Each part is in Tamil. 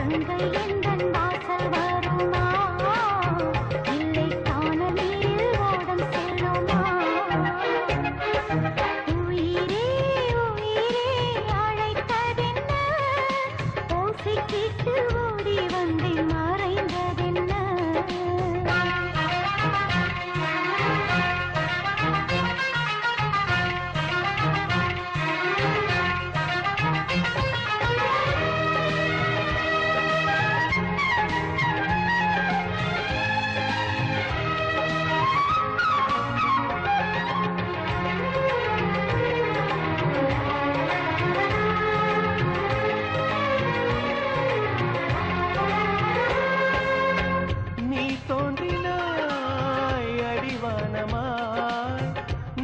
கங்கை எந்தன் வாசல் வருமா இல்லை காணலில் ஓடம் செல்லுமா உயிரே உயிரே அழைத்ததென்ன ஓசை கேட்டு ஓடி வந்தேன் மறைந்ததென்ன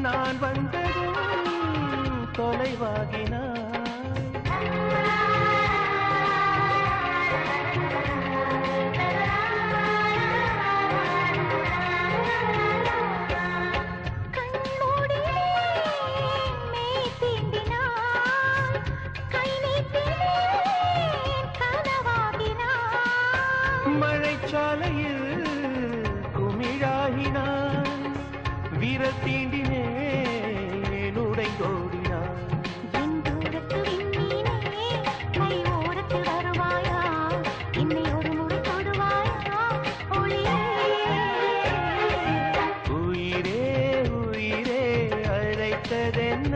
நான் வந்ததும் தொலைவாகினாய் மழைச்சாலையில் குமிழாகினான் விரல் தீண்டினேன் உடைந்தோடினான் என் தூரத்து விண்மீனே கை ஓரத்தில் வருவாயா என்னை ஒரு முறை தொடுவாயா ஒளியே உயிரே உயிரே அழைத்ததென்ன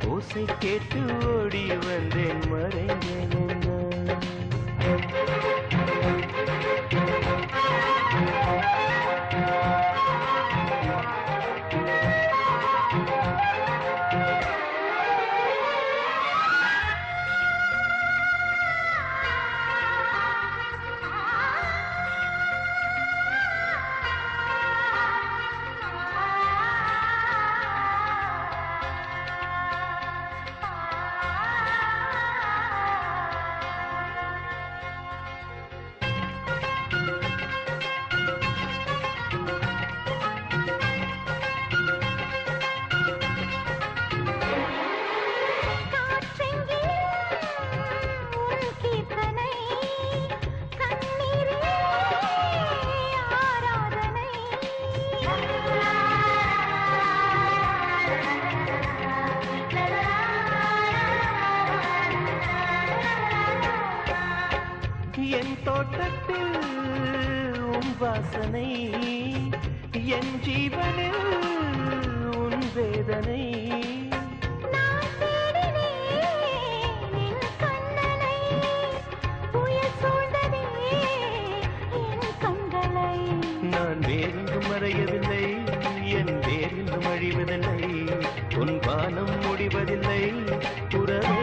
ஓசை கேட்டு ஓடி வந்தேன் மறைந்தேன் என் தோட்டத்தில் உன் வாசனை என் ஜீவனில் உன் வேதனை நான் தேடினேன் என் கண்ணனை புயல் சூழ்ந்ததே என் கண்களை நான் வேறெங்கும் மறையவில்லை என் வேறெங்கும் அழிவதில்லை உன் வானம் முடிவதில்லை புறவே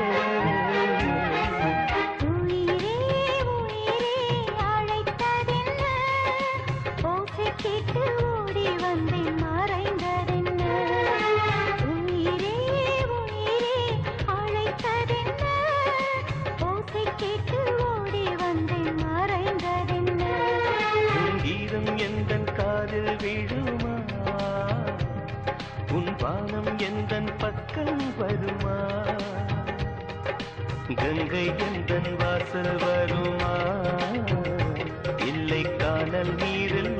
எந்தன் காதில் விழுமா உன் பானம் எந்தன் பக்கம் வருமா கங்கை எந்தன் வாசல் வருமா இல்லை காணல் நீரில்